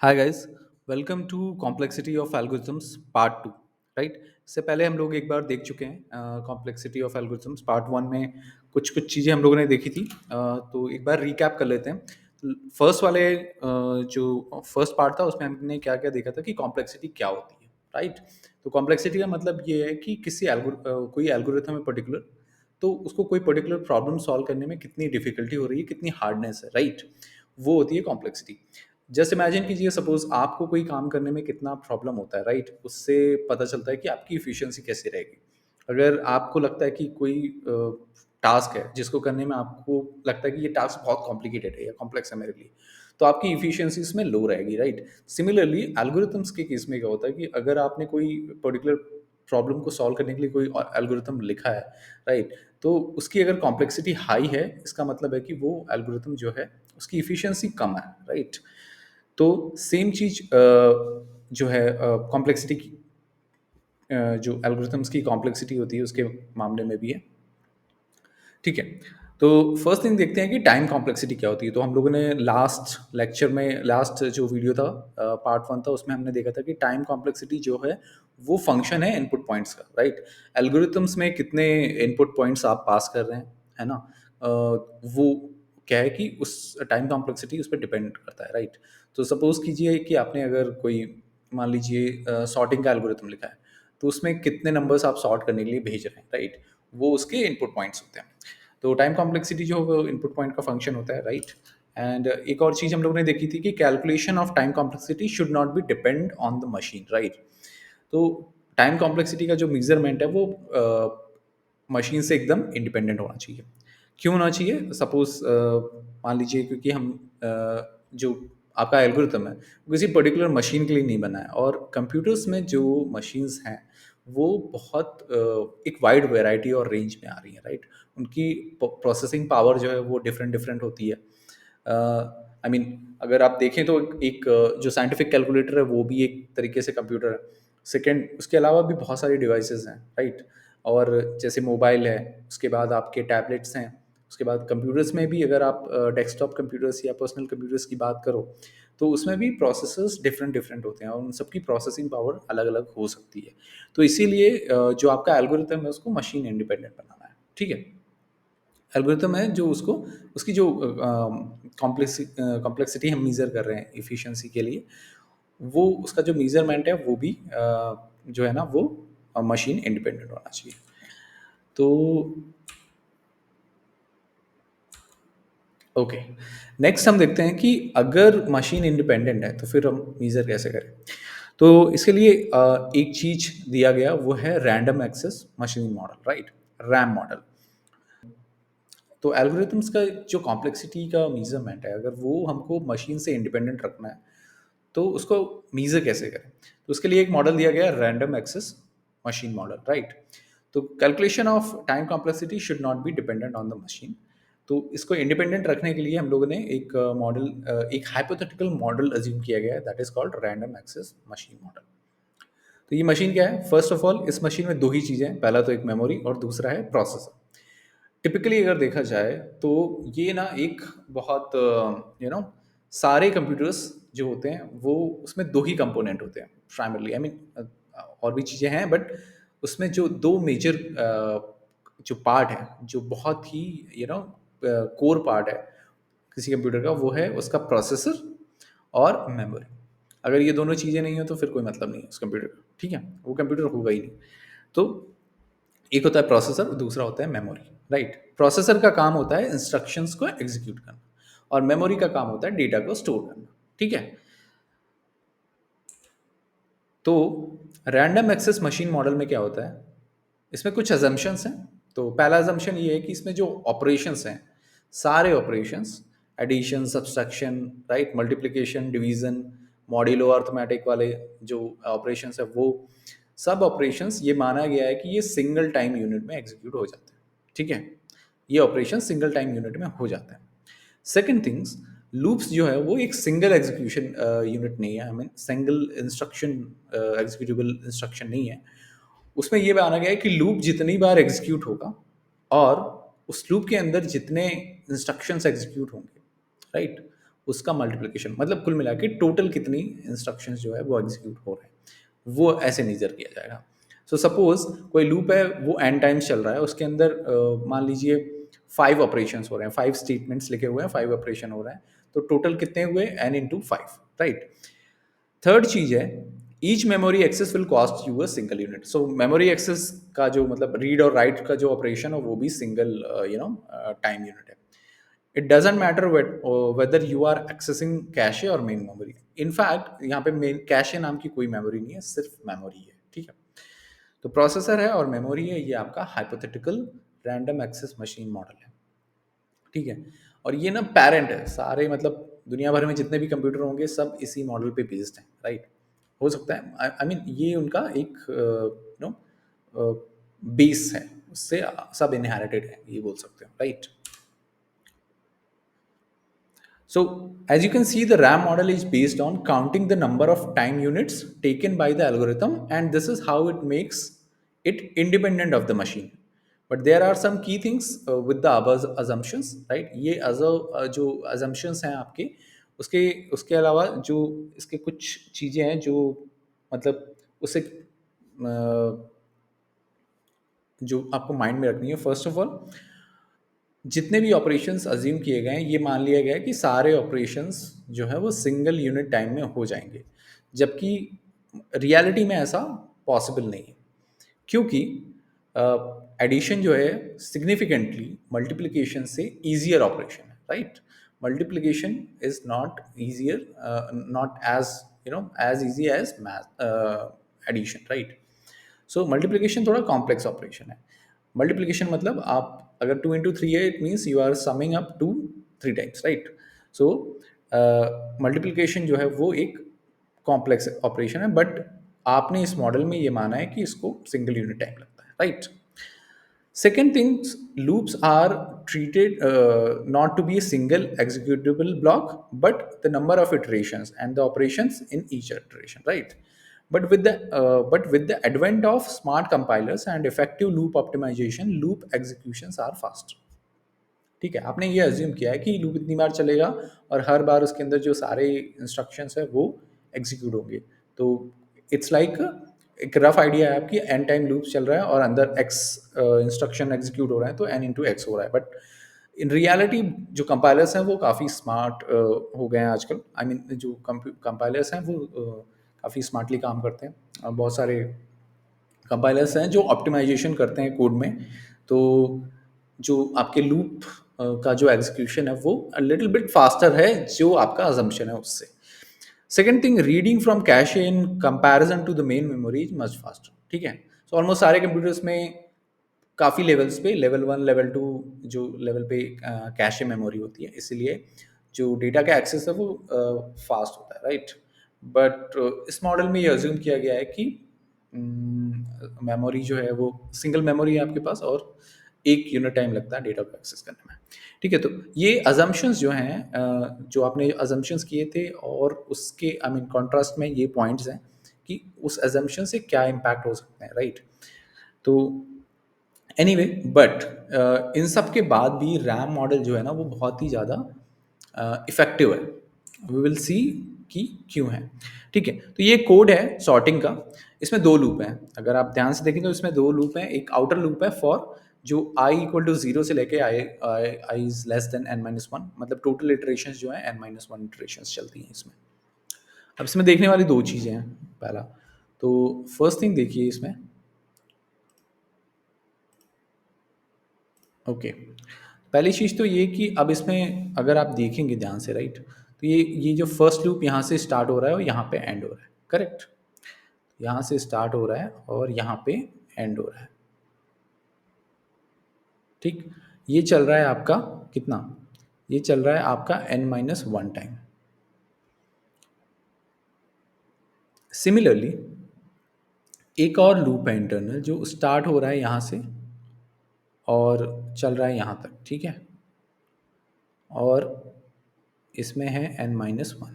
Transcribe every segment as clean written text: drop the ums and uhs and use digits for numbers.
Hi guys, welcome to complexity of algorithms part two. Right. इससे पहले हम लोग एक बार देख चुके हैं complexity of algorithms part one में कुछ कुछ चीज़ें हम लोगों ने देखी थी। तो एक बार रिकैप कर लेते हैं। फर्स्ट वाले जो फर्स्ट पार्ट था उसमें हमने क्या क्या देखा था कि कॉम्प्लेक्सिटी क्या होती है। राइट। तो कॉम्प्लेक्सिटी का मतलब ये है कि कोई एल्गोरिथम है पर्टिकुलर, तो उसको कोई पर्टिकुलर प्रॉब्लम सॉल्व करने में कितनी डिफिकल्टी हो रही है, कितनी हार्डनेस है। राइट। वो होती है कॉम्प्लेक्सिटी। जस्ट इमेजिन कीजिए, सपोज आपको कोई काम करने में कितना प्रॉब्लम होता है। राइट। उससे पता चलता है कि आपकी इफिशियंसी कैसे रहेगी। अगर आपको लगता है कि कोई टास्क है जिसको करने में आपको लगता है कि ये टास्क बहुत कॉम्प्लिकेटेड है या कॉम्प्लेक्स है मेरे लिए, तो आपकी इफिशियंसी इसमें लो रहेगी। राइट। सिमिलरली एल्गोरिथम्स के केस में क्या होता है कि अगर आपने कोई पर्टिकुलर प्रॉब्लम को सॉल्व करने के लिए कोई एल्गोरिथम लिखा है, राइट, तो उसकी अगर कॉम्प्लेक्सिटी हाई है, इसका मतलब है कि वो एल्गोरिथम जो है उसकी इफिशियंसी कम है। राइट। तो सेम चीज जो है कॉम्प्लेक्सिटी की, जो एल्गोरिथम्स की कॉम्प्लेक्सिटी होती है उसके मामले में भी है। ठीक है। तो फर्स्ट थिंग देखते हैं कि टाइम कॉम्प्लेक्सिटी क्या होती है। तो हम लोगों ने लास्ट लेक्चर में, लास्ट जो वीडियो था, पार्ट वन था, उसमें हमने देखा था कि टाइम कॉम्प्लेक्सिटी जो है वो फंक्शन है इनपुट पॉइंट्स का। राइट। एल्गोरिथम्स में कितने इनपुट पॉइंट्स आप पास कर रहे हैं, है ना, वो क्या है कि उस टाइम कॉम्प्लेक्सिटी उस पर डिपेंड करता है। राइट। तो सपोज कीजिए कि आपने अगर कोई, मान लीजिए, सॉर्टिंग का एल्गोरिथम लिखा है, तो उसमें कितने नंबर्स आप सॉर्ट करने के लिए भेज रहे हैं। राइट। वो उसके इनपुट पॉइंट्स होते हैं। तो टाइम कॉम्प्लेक्सिटी जो वो इनपुट पॉइंट का फंक्शन होता है। राइट। एंड एक और चीज़ हम लोगों ने देखी थी कि calculation of time complexity should not B depend on the machine. Right. तो टाइम कॉम्प्लेक्सिटी का जो मेजरमेंट है वो मशीन से एकदम इंडिपेंडेंट होना चाहिए। क्यों होना चाहिए? सपोज मान लीजिए, क्योंकि हम जो आपका एल्गोरिथम है वो किसी पर्टिकुलर मशीन के लिए नहीं बना है, और कंप्यूटर्स में जो मशीन्स हैं वो बहुत एक वाइड वैरायटी और रेंज में आ रही है। राइट। उनकी प्रोसेसिंग पावर जो है वो डिफरेंट डिफरेंट होती है। आई मीन, अगर आप देखें तो एक जो साइंटिफिक कैलकुलेटर है वो भी एक तरीके से कंप्यूटर है। सेकेंड, उसके अलावा भी बहुत सारी डिवाइसेस हैं। राइट। और जैसे मोबाइल है, उसके बाद आपके टैबलेट्स हैं, उसके बाद कंप्यूटर्स में भी अगर आप डेस्कटॉप कंप्यूटर्स या पर्सनल कंप्यूटर्स की बात करो, तो उसमें भी प्रोसेसर्स डिफरेंट डिफरेंट होते हैं और उन सबकी प्रोसेसिंग पावर अलग अलग हो सकती है। तो इसीलिए जो आपका एल्गोरिथम है उसको मशीन इंडिपेंडेंट बनाना है। ठीक है। एल्गोरिथम है जो उसको, उसकी जो कॉम्प्लेक्सिटी हम मेज़र कर रहे हैं एफिशिएंसी के लिए, वो उसका जो मेज़रमेंट है वो भी जो है ना वो मशीन इंडिपेंडेंट होना चाहिए। तो ओके, नेक्स्ट हम देखते हैं कि अगर मशीन इंडिपेंडेंट है तो फिर हम मेज़र कैसे करें। तो इसके लिए एक चीज़ दिया गया वो है random access machine model. Right. RAM model. तो एल्गोरिथम्स का जो कॉम्प्लेक्सिटी का मेजरमेंट है, अगर वो हमको मशीन से इंडिपेंडेंट रखना है तो उसको मेजर कैसे करें। तो उसके लिए एक मॉडल दिया गया है, random access machine model. Right. तो calculation of time complexity should not be dependent on the machine. तो इसको इंडिपेंडेंट रखने के लिए हम लोगों ने एक मॉडल, एक हाइपोथेटिकल मॉडल अज्यूम किया गया है, that is called random access machine model. तो ये मशीन क्या है? फर्स्ट ऑफ ऑल, इस मशीन में दो ही चीज़ें हैं, पहला तो एक मेमोरी और दूसरा है प्रोसेसर। टिपिकली अगर देखा जाए तो ये ना एक बहुत सारे कंप्यूटर्स जो होते हैं वो, उसमें दो ही कंपोनेंट होते हैं प्राइमरली। आई मीन, और भी चीज़ें हैं, बट उसमें जो दो मेजर जो पार्ट है, जो बहुत ही कोर पार्ट है किसी कंप्यूटर का, वो है उसका प्रोसेसर और मेमोरी। अगर ये दोनों चीज़ें नहीं हो तो फिर कोई मतलब नहीं है उस कंप्यूटर का। ठीक है, वो कंप्यूटर होगा ही नहीं। तो एक होता है प्रोसेसर, दूसरा होता है मेमोरी। राइट। प्रोसेसर का काम होता है इंस्ट्रक्शंस को एग्जीक्यूट करना, और मेमोरी का काम होता है डेटा को स्टोर करना। ठीक है। तो रैंडम एक्सेस मशीन मॉडल में क्या होता है, इसमें कुछ अजम्पशंस हैं। तो पहला अजम्पशन ये है कि इसमें जो ऑपरेशंस हैं, सारे operations, addition, subtraction, right, multiplication, division, modulo arithmetic वाले जो ऑपरेशंस है, वो सब ऑपरेशंस ये माना गया है कि ये सिंगल टाइम यूनिट में एग्जीक्यूट हो जाते हैं। ठीक है। ये ऑपरेशन सिंगल टाइम यूनिट में हो जाता है। सेकंड थिंग्स, लूप्स जो है वो एक सिंगल एग्जीक्यूशन यूनिट नहीं है, I mean single instruction, executable instruction नहीं है। उसमें ये माना गया है कि लूप जितनी बार एग्जीक्यूट होगा और उस लूप के अंदर जितने इंस्ट्रक्शंस एग्जीक्यूट होंगे, राइट, उसका मल्टीप्लिकेशन, मतलब कुल मिला के टोटल कितनी इंस्ट्रक्शंस जो है वो एग्जीक्यूट हो रहे हैं, वो ऐसे मेजर किया जाएगा। सो सपोज कोई लूप है, वो एन टाइम्स चल रहा है, उसके अंदर मान लीजिए 5 ऑपरेशंस हो रहे हैं, 5 स्टेटमेंट्स लिखे हुए हैं, 5 ऑपरेशन हो रहा है, तो टोटल कितने हुए, n इंटू 5, राइट। थर्ड चीज है, each memory access will cost you a single unit. So memory access का जो मतलब रीड और राइट का जो ऑपरेशन है वो भी सिंगल टाइम यूनिट है। It doesn't matter whether you are accessing cache और मेन मेमोरी। इनफैक्ट यहाँ पे मेन कैशे नाम की कोई मेमोरी नहीं है, सिर्फ मेमोरी है, ठीक है। तो प्रोसेसर है और मेमोरी है, ये आपका hypothetical random access machine model है, ठीक है। और ये ना पेरेंट है, सारे मतलब दुनिया भर में जितने भी कंप्यूटर होंगे सब इसी मॉडल पे बेस्ड हैं, राइट। हो सकता है, आई मीन ये उनका एक नो बेस है, उससे सब इनहेरिटेड है, ये बोल सकते हो, right. So as you can see, the RAM model is based on counting the number of time units taken by the algorithm, and this is how it makes it independent of the machine. But there are some key things with the above assumptions, right? ये जो assumptions हैं आपके, उसके उसके अलावा जो इसके कुछ चीज़ें हैं जो मतलब उसे जो आपको माइंड में रखनी है। फर्स्ट ऑफ ऑल, जितने भी ऑपरेशंस अज्यूम किए गए हैं, ये मान लिया गया है कि सारे ऑपरेशंस जो है वो सिंगल यूनिट टाइम में हो जाएंगे, जबकि रियलिटी में ऐसा पॉसिबल नहीं है, क्योंकि एडिशन जो है सिग्निफिकेंटली मल्टीप्लिकेशन से ईजियर ऑपरेशन है, right. Multiplication is not easier, not as as easy as math addition, right. So multiplication थोड़ा कॉम्प्लेक्स ऑपरेशन है। मल्टीप्लिकेशन मतलब आप अगर 2 into 3 है, it means you are summing up to 3 times, right. So multiplication जो है वो एक कॉम्प्लेक्स ऑपरेशन है, बट आपने इस मॉडल में ये माना है कि इसको सिंगल यूनिट टाइम लगता है, right. Second things, loops are treated not to be a single executable block, but the number of iterations and the operations in each iteration, right? But with the advent of smart compilers and effective loop optimization, loop executions are faster. ठीक है, आपने ये assume किया है कि loop इतनी बार चलेगा और हर बार उसके अंदर जो सारे इंस्ट्रक्शंस है वो एग्जीक्यूट होंगे। तो इट्स लाइक एक रफ आइडिया है आपकी, एन टाइम लूप चल रहा है और अंदर एक्स इंस्ट्रक्शन एग्जीक्यूट हो रहा है, तो एन इंटू एक्स हो रहा है। बट इन रियलिटी जो कंपाइलर्स हैं वो काफ़ी स्मार्ट हो गए हैं आजकल। आई मीन जो कंपाइलर्स हैं वो काफ़ी स्मार्टली काम करते हैं। बहुत सारे कंपाइलर्स हैं जो ऑप्टिमाइजेशन करते हैं कोड में, तो जो आपके लूप का जो एग्जीक्यूशन है वो लिटिल बिट फास्टर है जो आपका अजम्पशन है उससे। Second thing, reading from cache in comparison to the main memory is much faster, ठीक है। सो ऑलमोस्ट सारे कंप्यूटर्स में काफ़ी लेवल्स पे, लेवल 1 लेवल 2 जो लेवल पे कैशे मेमोरी होती है, इसीलिए जो डेटा का एक्सेस है वो फास्ट होता है, राइट। बट इस मॉडल में ये अज्यूम किया गया है कि मेमोरी जो है वो सिंगल मेमोरी है आपके पास और एक यूनिट टाइम लगता है डेटा को एक्सेस करने में, ठीक है। तो ये अजम्पशंस जो हैं जो आपने अजम्पशंस किए थे और उसके आई मीन कॉन्ट्रास्ट में ये पॉइंट्स हैं कि उस अजम्पशन से क्या इम्पैक्ट हो सकते हैं, राइट। तो एनीवे बट इन सब के बाद भी रैम मॉडल जो है ना वो बहुत ही ज़्यादा इफ़ेक्टिव है। वी विल सी कि क्यों है, ठीक है। तो ये कोड है सॉर्टिंग का, इसमें 2 लूप हैं। अगर आप ध्यान से देखें तो इसमें 2 लूप हैं। एक आउटर लूप है फॉर जो i इक्वल टू 0 से लेके i is less than n-1, मतलब टोटल इटरेशंस जो हैं n-1 इटरेशंस चलती हैं इसमें। अब इसमें देखने वाली 2 चीज़ें हैं। पहला तो फर्स्ट थिंग देखिए इसमें, ओके। पहली चीज़ तो ये कि अब इसमें अगर आप देखेंगे ध्यान से, राइट, तो ये जो फर्स्ट लूप यहाँ से स्टार्ट हो रहा है और यहाँ पे एंड हो रहा है, करेक्ट। यहाँ से स्टार्ट हो रहा है और यहाँ पे एंड हो रहा है, ठीक। ये चल रहा है आपका कितना, ये चल रहा है आपका n-1 टाइम। सिमिलरली एक और लूप है इंटरनल जो स्टार्ट हो रहा है यहाँ से और चल रहा है यहाँ तक, ठीक है। और इसमें है n-1,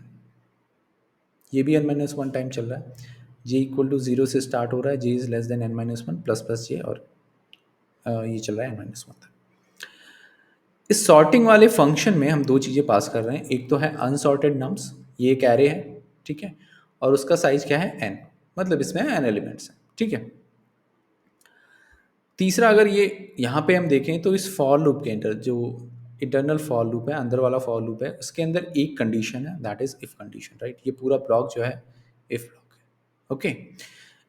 ये भी n-1 टाइम चल रहा है। जे इक्वल टू 0 से स्टार्ट हो रहा है, J is less than n-1 plus plus J, और ये चल रहा है n-1 तक। इस सॉर्टिंग वाले फंक्शन में हम दो चीज़ें पास कर रहे हैं, एक तो है अनसॉर्टेड नम्स, ये एक एरे है, ठीक है, और उसका साइज क्या है एन, मतलब इसमें एन एलिमेंट्स हैं, ठीक है। तीसरा, अगर ये यहाँ पे हम देखें तो इस फॉर लूप के अंदर जो इंटरनल फॉर लूप है, अंदर वाला फॉर लूप है, उसके अंदर एक कंडीशन है, that is if condition, right. ये पूरा ब्लॉक जो है इफ ब्लॉक है, ओके।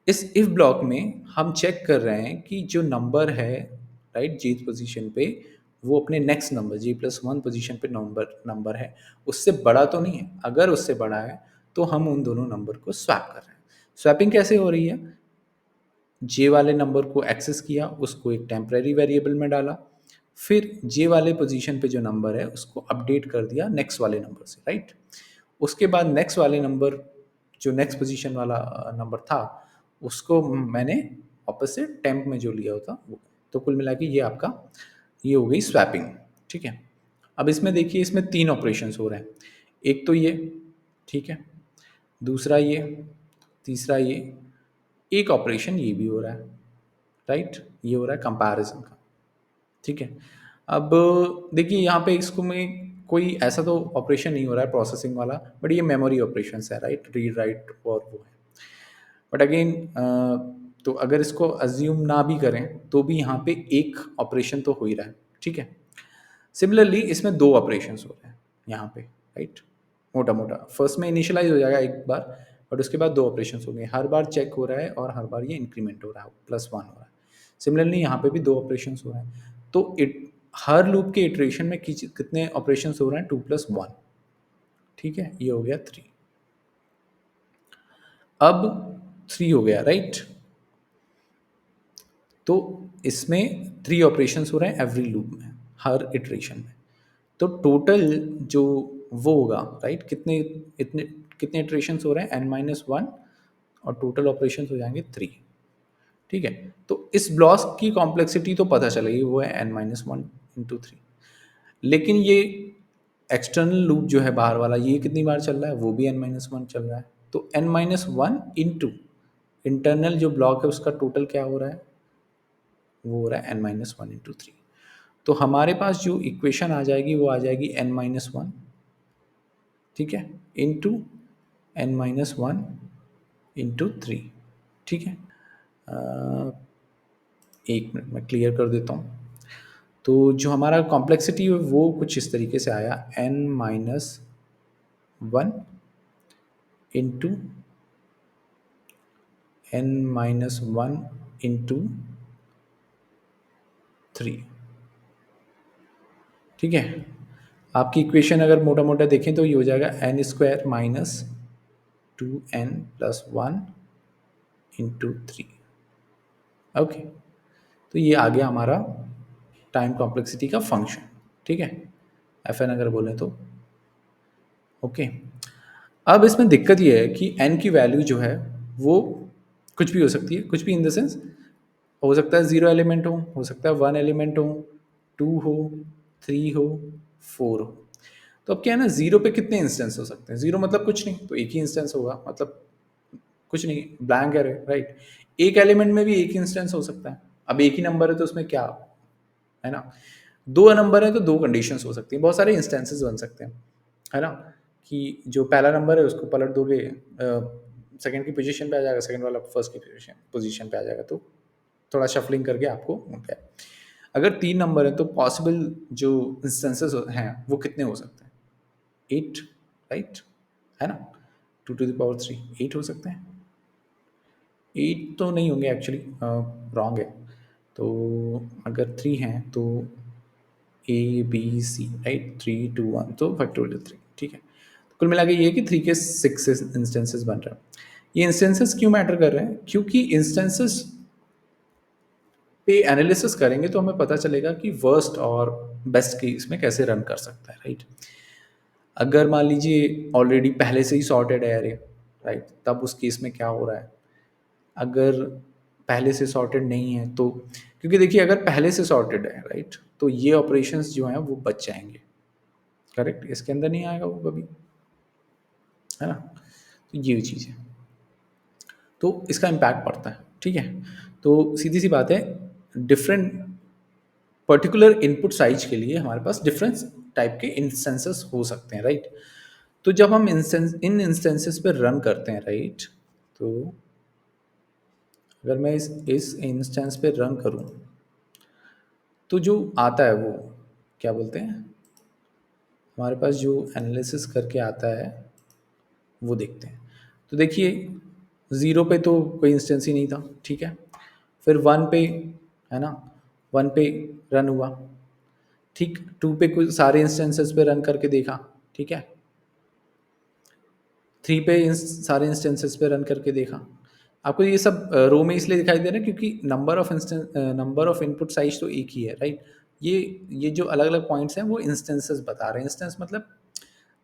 इस इफ ब्लॉक में हम चेक कर रहे हैं कि जो नंबर है, राइट, जी पोजीशन पे, वो अपने नेक्स्ट नंबर G+1 पोजीशन पे नंबर नंबर है, उससे बड़ा तो नहीं है। अगर उससे बड़ा है तो हम उन दोनों नंबर को स्वैप कर रहे हैं। स्वैपिंग कैसे हो रही है? जे वाले नंबर को एक्सेस किया, उसको एक टेम्परेरी वेरिएबल में डाला, फिर जे वाले पोजीशन पे जो नंबर है उसको अपडेट कर दिया नेक्स्ट वाले नंबर से, राइट। उसके बाद नेक्स्ट वाले नंबर, जो नेक्स्ट पोजीशन वाला नंबर था, उसको मैंने वापस से टेम्प में जो लिया होता वो। तो कुल मिला के ये आपका ये हो गई स्वैपिंग, ठीक है। अब इसमें देखिए, इसमें तीन ऑपरेशंस हो रहे हैं। एक तो ये, ठीक है, दूसरा ये, तीसरा ये, एक ऑपरेशन ये भी हो रहा है, राइट। ये हो रहा है कंपैरिजन का, ठीक है। अब देखिए यहाँ पे इसको में कोई ऐसा तो ऑपरेशन नहीं हो रहा है प्रोसेसिंग वाला, बट ये मेमोरी ऑपरेशन है, राइट, रीड राइट और वो है। बट अगेन तो अगर इसको अज्यूम ना भी करें तो भी यहाँ पे एक ऑपरेशन तो हो ही रहा है, ठीक है। सिमिलरली इसमें दो ऑपरेशंस हो रहे हैं यहाँ पे, राइट। मोटा मोटा फर्स्ट में इनिशियलाइज हो जाएगा एक बार, बट उसके बाद दो ऑपरेशंस हो गए, हर बार चेक हो रहा है और हर बार ये इंक्रीमेंट हो रहा है, +1 हो रहा है। सिमिलरली यहाँ पे भी दो ऑपरेशंस हो रहे हैं। तो इट हर लूप के इटरेशन में कितने ऑपरेशंस हो रहे हैं? 2+1, ठीक है, ये हो गया 3। अब 3 हो गया, राइट। तो इसमें 3 ऑपरेशंस हो रहे हैं एवरी लूप में, हर इटरेशन में। तो टोटल जो वो होगा, राइट, कितने इतने कितने इटरेशंस हो रहे हैं? n-1, और टोटल ऑपरेशंस हो जाएंगे 3, ठीक है। तो इस ब्लॉक की कॉम्प्लेक्सिटी तो पता चलेगी, वो है n-1 × 3। लेकिन ये एक्सटर्नल लूप जो है बाहर वाला, ये कितनी बार चल रहा है? वो भी n-1 चल रहा है। तो n-1 इंटू इंटरनल जो ब्लॉक है उसका टोटल क्या हो रहा है? वो हो रहा है n-1 × 3। तो हमारे पास जो इक्वेशन आ जाएगी वो आ जाएगी n-1, ठीक है, इंटू n-1 × 3, ठीक है। अ, एक मिनट में क्लियर कर देता हूँ। तो जो हमारा कॉम्प्लेक्सिटी है वो कुछ इस तरीके से आया, n-1 इंटू n-1 × 3, ठीक है। आपकी इक्वेशन अगर मोटा मोटा देखें तो ये हो जाएगा n² - 2n + 1 × 3, ओके। तो ये आ गया हमारा टाइम कॉम्प्लेक्सिटी का फंक्शन, ठीक है, FN अगर बोलें तो, ओके। अब इसमें दिक्कत ये है कि n की वैल्यू जो है वो कुछ भी हो सकती है, कुछ भी इन द सेंस हो सकता है 0 एलिमेंट हो सकता है 1 एलिमेंट हो, 2 हो, 3 हो, 4 हो। तो अब क्या है ना, 0 पे कितने इंस्टेंस हो सकते हैं? 0 मतलब कुछ नहीं, तो एक ही इंस्टेंस होगा, मतलब कुछ नहीं, ब्लैंक है, राइट। एक एलिमेंट में भी एक इंस्टेंस हो सकता है। अब एक ही नंबर है तो उसमें क्या है ना, दो नंबर है तो दो कंडीशंस हो सकती हैं, बहुत सारे इंस्टेंसेस बन सकते हैं, है ना। कि जो पहला नंबर है उसको पलट दोगे, सेकंड की पोजीशन पे आ जाएगा, सेकंड वाला फर्स्ट की पोजीशन पे आ जाएगा, तो थोड़ा शफलिंग करके आपको क्या है। अगर 3 नंबर है तो पॉसिबल जो इंस्टेंसेस हैं वो कितने हो सकते हैं? 8, राइट, है ना। 2⁻³ 8 हो सकते हैं। 8 तो नहीं होंगे एक्चुअली, रॉन्ग है। तो अगर 3 हैं तो ABC, राइट, 3, 2, 1, तो फैक्टोरियल 3, ठीक है। तो कुल मिला के ये है कि 3 के 6 इंस्टेंसेस बन रहे हैं। ये इंस्टेंसेस क्यों मैटर कर रहे हैं? क्योंकि इंस्टेंसेस पे एनालिसिस करेंगे तो हमें पता चलेगा कि वर्स्ट और बेस्ट केस में कैसे रन कर सकता है, राइट। अगर मान लीजिए ऑलरेडी पहले से ही सॉर्टेड है एरे, राइट, तब उस केस में क्या हो रहा है? अगर पहले से सॉर्टेड नहीं है तो, क्योंकि देखिए अगर पहले से सॉर्टेड है, राइट, तो ये ऑपरेशंस जो हैं वो बच जाएंगे, करेक्ट, इसके अंदर नहीं आएगा वो कभी, है ना। तो ये चीज़ है, तो इसका इम्पैक्ट पड़ता है, ठीक है। तो सीधी सी बात है, डिफरेंट पर्टिकुलर इनपुट साइज के लिए हमारे पास डिफरेंस टाइप के इंस्टेंसेस हो सकते हैं, राइट? तो जब हम इन इंस्टेंसेस पे रन करते हैं, राइट, तो अगर मैं इस इंस्टेंस पे रन करूं तो जो आता है वो क्या बोलते हैं, हमारे पास जो एनालिसिस करके आता है वो देखते हैं। तो देखिए, ज़ीरो पे तो कोई इंस्टेंस ही नहीं था, ठीक है। फिर वन पे, है ना, वन पे रन हुआ, ठीक। टू पे कुछ सारे इंस्टेंसेस पे रन करके देखा, ठीक है। थ्री पे सारे इंस्टेंसेस पे रन करके देखा। आपको ये सब रो में इसलिए दिखाई दे रहा है क्योंकि नंबर ऑफ इनपुट साइज तो एक ही है, राइट। ये जो अलग अलग पॉइंट्स हैं वो इंस्टेंसेस बता रहे हैं। इंस्टेंस मतलब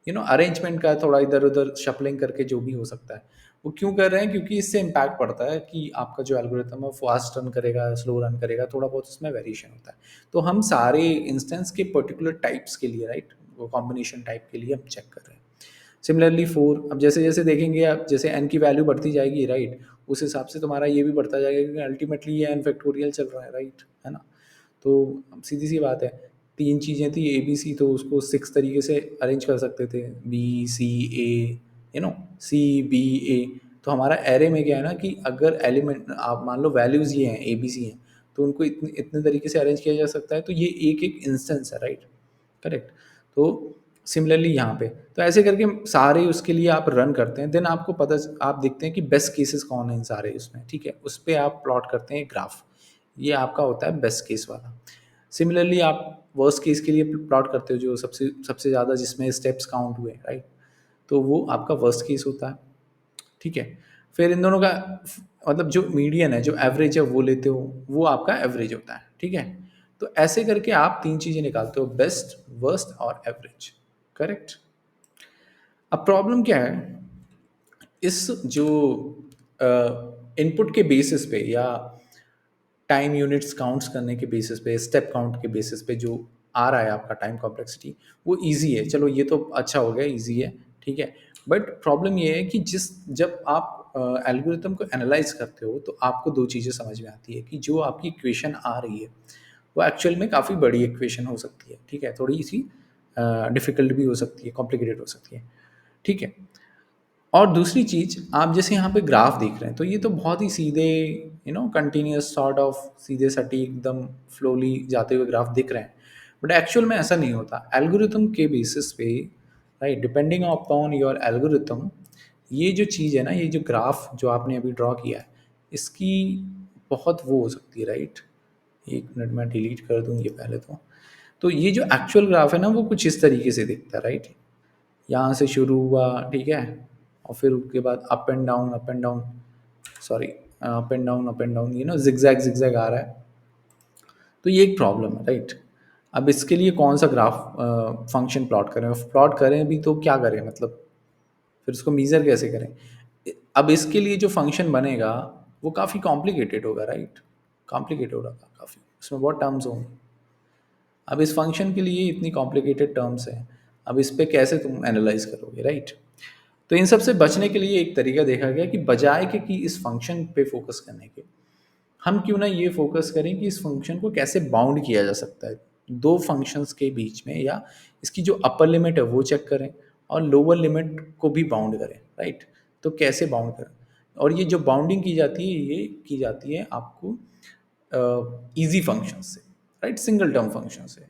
अरेंजमेंट का थोड़ा इधर उधर शफलिंग करके जो भी हो सकता है। वो क्यों कर रहे हैं, क्योंकि इससे इम्पैक्ट पड़ता है कि आपका जो एल्गोरिथम है फास्ट रन करेगा, स्लो रन करेगा, थोड़ा बहुत उसमें वेरिएशन होता है। तो हम सारे इंस्टेंस के पर्टिकुलर टाइप्स के लिए, राइट, वो कॉम्बिनेशन टाइप के लिए हम चेक कर रहे हैं। सिमिलरली फोर, अब जैसे जैसे देखेंगे आप, जैसे एन की वैल्यू बढ़ती जाएगी, राइट, उस हिसाब से तुम्हारा ये भी बढ़ता जाएगा क्योंकि अल्टीमेटली ये एन फैक्टोरियल चल रहा है, राइट, है ना। तो सीधी सी बात है, तीन चीज़ें थी ए बी सी, तो उसको सिक्स तरीके से अरेंज कर सकते थे, बी सी ए, सी बी ए। तो हमारा एरे में क्या है ना कि अगर एलिमेंट आप मान लो वैल्यूज़ ये हैं, ए बी सी हैं, तो उनको इतने इतने तरीके से अरेंज किया जा सकता है। तो ये एक एक इंस्टेंस है, राइट, करेक्ट। तो सिमिलरली यहाँ पे, तो ऐसे करके सारे उसके लिए आप रन करते हैं, देन आपको पता, आप देखते हैं कि बेस्ट केसेस कौन है इन सारे उसमें, ठीक है। उस पर आप प्लॉट करते हैं ग्राफ, ये आपका होता है बेस्ट केस वाला। सिमिलरली आप वर्स्ट केस के लिए प्लॉट करते हो, जो सबसे सबसे ज़्यादा जिसमें स्टेप्स काउंट हुए, राइट, तो वो आपका वर्स्ट केस होता है, ठीक है। फिर इन दोनों का मतलब जो मीडियन है, जो एवरेज है वो लेते हो, वो आपका एवरेज होता है, ठीक है। तो ऐसे करके आप तीन चीज़ें निकालते हो, बेस्ट, वर्स्ट और एवरेज, करेक्ट। अब प्रॉब्लम क्या है, इस जो इनपुट के बेसिस पे या टाइम यूनिट्स काउंट्स करने के बेसिस पे, स्टेप काउंट के बेसिस पे जो आ रहा है आपका टाइम कॉम्प्लेक्सिटी, वो ईजी है, चलो ये तो अच्छा हो गया, ईजी है, ठीक है। बट प्रॉब्लम ये है कि जब आप एल्गोरिथम को एनालाइज करते हो तो आपको दो चीज़ें समझ में आती है कि जो आपकी इक्वेशन आ रही है वो एक्चुअल में काफ़ी बड़ी इक्वेशन हो सकती है, ठीक है, थोड़ी सी डिफ़िकल्ट भी हो सकती है, कॉम्प्लिकेटेड हो सकती है, ठीक है। और दूसरी चीज़, आप जैसे यहाँ पे ग्राफ देख रहे हैं तो ये तो बहुत ही सीधे, कंटिन्यूअस सॉर्ट ऑफ सीधे सटीक एकदम फ्लोली जाते हुए ग्राफ दिख रहे हैं। बट एक्चुअल में ऐसा नहीं होता, एल्गोरिथम के बेसिस पे, right, depending upon your algorithm, ये जो चीज़ है ना, ये जो ग्राफ जो आपने अभी ड्रॉ किया है, इसकी बहुत वो हो सकती है, राइट। एक मिनट में डिलीट कर दूँ ये पहले तो ये जो एक्चुअल ग्राफ है ना वो कुछ इस तरीके से दिखता है, राइट। यहाँ से शुरू हुआ, ठीक है, और फिर उसके बाद up and down, sorry, up and down, up and down, zigzag zigzag आ रहा है। तो ये एक प्रॉब्लम है, राइट। अब इसके लिए कौन सा ग्राफ फंक्शन प्लॉट करें भी तो क्या करें, मतलब फिर उसको मीज़र कैसे करें। अब इसके लिए जो फंक्शन बनेगा वो काफ़ी कॉम्प्लिकेटेड होगा, राइट, कॉम्प्लिकेटेड होगा काफ़ी, उसमें बहुत टर्म्स होंगे। अब इस फंक्शन के लिए इतनी कॉम्प्लिकेटेड टर्म्स हैं, अब इस पे कैसे तुम एनालाइज करोगे, राइट। तो इन सब से बचने के लिए एक तरीका देखा गया कि बजाय के कि इस फंक्शन पे फोकस करने के, हम क्यों ना ये फोकस करें कि इस फंक्शन को कैसे बाउंड किया जा सकता है दो फंक्शंस के बीच में, या इसकी जो अपर लिमिट है वो चेक करें और लोअर लिमिट को भी बाउंड करें, राइट। तो कैसे बाउंड करें, और ये जो बाउंडिंग की जाती है ये की जाती है आपको इजी फंक्शन से, राइट, सिंगल टर्म फंक्शन से,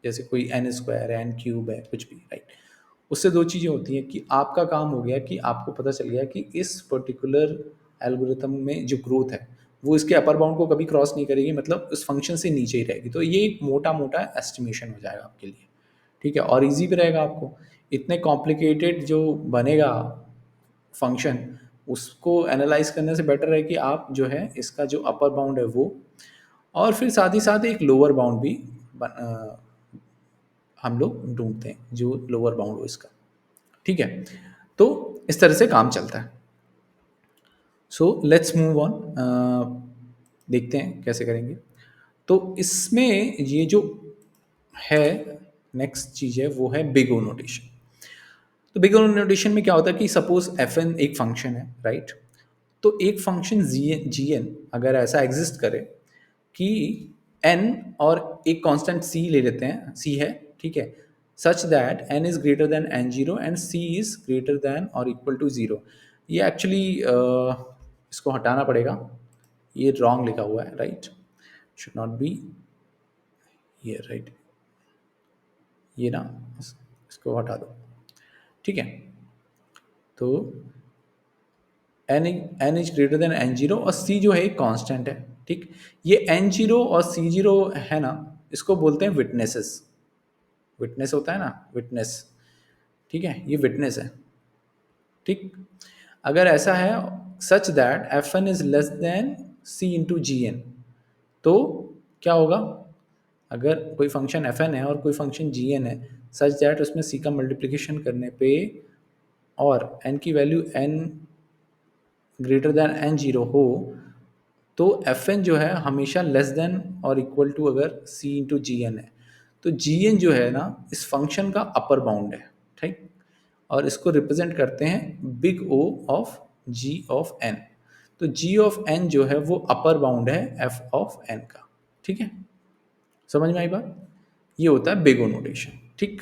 जैसे कोई एन स्क्वायर है, एन क्यूब है, कुछ भी, राइट। उससे दो चीज़ें होती हैं कि आपका काम हो गया कि आपको पता चल गया कि इस पर्टिकुलर एल्गोरिथम में जो ग्रोथ है वो इसके अपर बाउंड को कभी क्रॉस नहीं करेगी, मतलब उस फंक्शन से नीचे ही रहेगी। तो ये एक मोटा मोटा एस्टिमेशन हो जाएगा आपके लिए, ठीक है, और इजी भी रहेगा आपको। इतने कॉम्प्लिकेटेड जो बनेगा फंक्शन, उसको एनालाइज करने से बेटर है कि आप जो है इसका जो अपर बाउंड है वो, और फिर साथ ही साथ एक लोअर बाउंड भी हम लोग ढूंढते हैं जो लोअर बाउंड हो इसका, ठीक है। तो इस तरह से काम चलता है। सो लेट्स मूव ऑन, देखते हैं कैसे करेंगे। तो इसमें ये जो है नेक्स्ट चीज़ है वो है बिग ओ नोटेशन। तो बिग ओ नोटेशन में क्या होता है कि सपोज एफ एन एक फंक्शन है, राइट। तो एक फंक्शन जी एन अगर ऐसा एग्जिस्ट करे कि एन और एक कांस्टेंट सी ले लेते हैं, सी है, ठीक है, such that N is greater than N zero and C is greater than और इक्वल टू जीरो। ये एक्चुअली इसको हटाना पड़ेगा, ये रॉन्ग लिखा हुआ है, राइट, शुड नॉट बी ये, राइट, ये ना, इसको हटा दो, ठीक है। तो N is greater than N zero और सी जो है एक कांस्टेंट है, ठीक। ये एन जीरो और सी जीरो है ना, इसको बोलते हैं विटनेसेस। विटनेस होता है ना, विटनेस, ठीक है, ये विटनेस है, ठीक। अगर ऐसा है such that F N is less than C into G N, तो क्या होगा, अगर कोई फंक्शन एफ एन है और कोई फंक्शन जी एन है, सच दैट उसमें सी का मल्टीप्लिकेशन करने पे और एन की value N greater than N zero हो, तो एफ एन जो है हमेशा लेस देन और इक्वल टू अगर सी इंटू जी एन है, तो जी एन जो है ना इस फंक्शन का अपर बाउंड है, ठीक। और इसको रिप्रेजेंट करते हैं big O of ji of N. तो जी ऑफ एन जो है वो अपर बाउंड है एफ ऑफ एन का, ठीक है, समझ में आई बात। ये होता है बिग ओ नोटेशन, ठीक।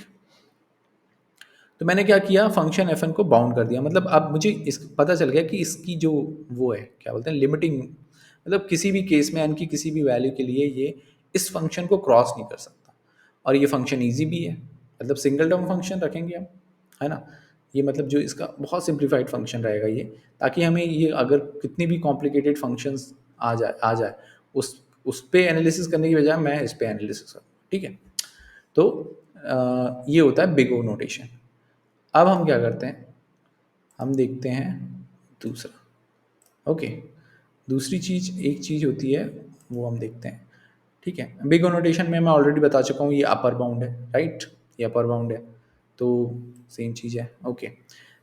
तो मैंने क्या किया, फंक्शन एफ एन को बाउंड कर दिया, मतलब अब मुझे इस पता चल गया कि इसकी जो वो है क्या बोलते हैं लिमिटिंग, मतलब किसी भी केस में एन की किसी भी वैल्यू के लिए ये इस फंक्शन को क्रॉस नहीं कर सकता। और ये फंक्शन ईजी भी है, मतलब सिंगल टर्म फंक्शन रखेंगे हम, है ना। ये मतलब जो इसका बहुत सिंप्लीफाइड फंक्शन रहेगा ये, ताकि हमें ये अगर कितनी भी कॉम्प्लिकेटेड फंक्शंस आ जाए उस पे एनालिसिस करने की बजाय मैं इस पे एनालिसिस करूँ, ठीक है। तो ये होता है बिग ओ नोटेशन। अब हम क्या करते हैं, हम देखते हैं दूसरा, ओके। दूसरी चीज़, एक चीज़ होती है वो हम देखते हैं, ठीक है। बिग नोटेशन में मैं ऑलरेडी बता चुका हूँ, ये अपर बाउंड है, राइट, ये अपर बाउंड है, तो सेम चीज़ है, okay.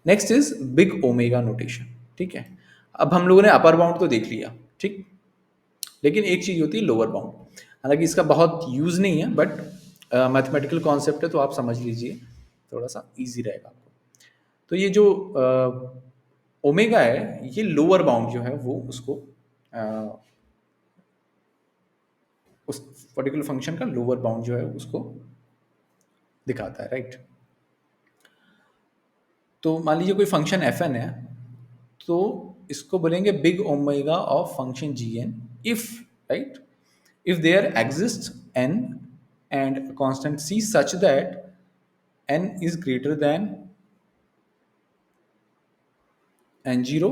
Next is big omega notation, ठीक है। अब हम लोगों ने अपर बाउंड तो देख लिया, ठीक, लेकिन एक चीज़ होती है लोअर बाउंड, हालांकि इसका बहुत यूज़ नहीं है, बट मैथमेटिकल कॉन्सेप्ट है तो आप समझ लीजिए, थोड़ा सा ईजी रहेगा आपको। तो ये जो ओमेगा है, ये लोअर बाउंड जो है वो उसको उस पर्टिकुलर फंक्शन का लोअर बाउंड जो है उसको दिखाता है, राइट। तो मान लीजिए कोई फंक्शन एफ एन है, तो इसको बोलेंगे big omega of function G N if, right, if there exist N and constant C such that N is greater than N zero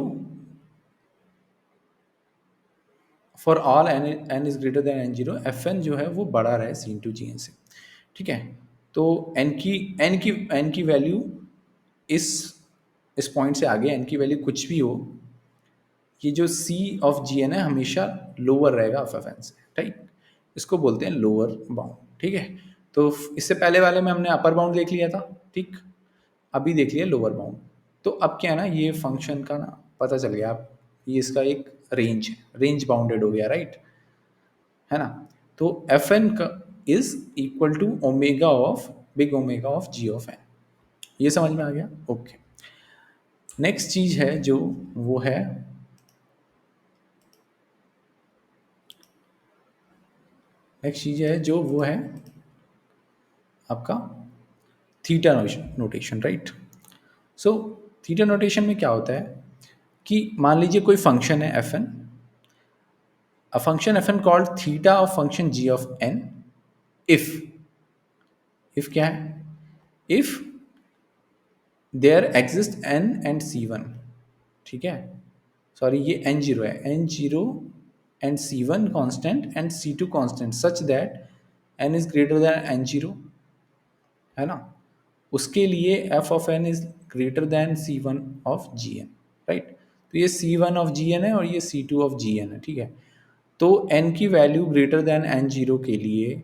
for all N is greater than N zero, F N जो है वो बड़ा रहे सी into G N से, ठीक है। तो एन की वैल्यू इस इस पॉइंट से आगे एन की वैल्यू कुछ भी हो, ये जो सी ऑफ जी एन है हमेशा लोअर रहेगा ऑफ एफ एन से, ठीक। इसको बोलते हैं लोअर बाउंड, ठीक है। तो इससे पहले वाले में हमने अपर बाउंड देख लिया था, ठीक, अभी देख लिया लोअर बाउंड। तो अब क्या है ना, ये फंक्शन का ना पता चल गया, आप ये इसका एक रेंज है, रेंज बाउंडेड हो गया, राइट, है ना। तो एफ एन का is equal to omega of big omega of ji of N, ये समझ में आ गया, ओके। नेक्स्ट चीज है जो वो है, नेक्स्ट चीज है जो वो है आपका theta notation, right. So theta notation में क्या होता है कि मान लीजिए कोई फंक्शन है F N, a function F N called theta of function G of N if, if क्या है, if there exist N and C one, ठीक है, सॉरी ये एन जीरो है, N zero and C one constant and C two constant such that N is greater than N zero, है ना, उसके लिए F of N is greater than C one of G N, right. तो ये C one of G N है और ये C two of G N है, ठीक है। तो एन की value greater than N zero के लिए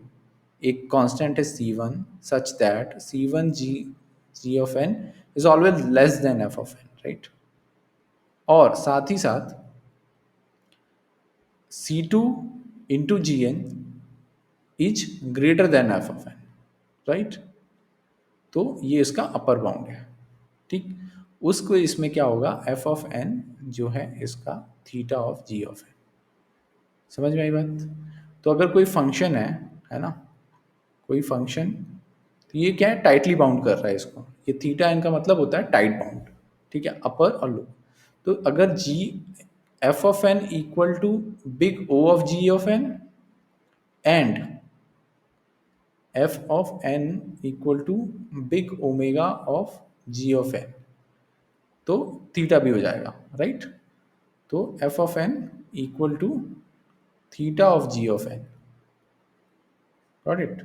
एक कांस्टेंट है सी one such that C one G G of N is always less than F of N, right. और साथ ही साथ C two into G N is greater than F of N, right. तो ये इसका अपर बाउंड है, ठीक। उसको इसमें क्या होगा, एफ ऑफ एन जो है इसका theta of ji of N, समझ में आई बात। तो अगर कोई फंक्शन है ना, कोई फंक्शन, तो ये क्या है, टाइटली बाउंड कर रहा है इसको, ये थीटा इनका मतलब होता है टाइट बाउंड, ठीक है, अपर और लोअर। तो अगर G F of N equal to big O of ji of N and F of N equal to big omega of ji of N, तो थीटा भी हो जाएगा, राइट। तो F of N equal to theta of ji of N, got it.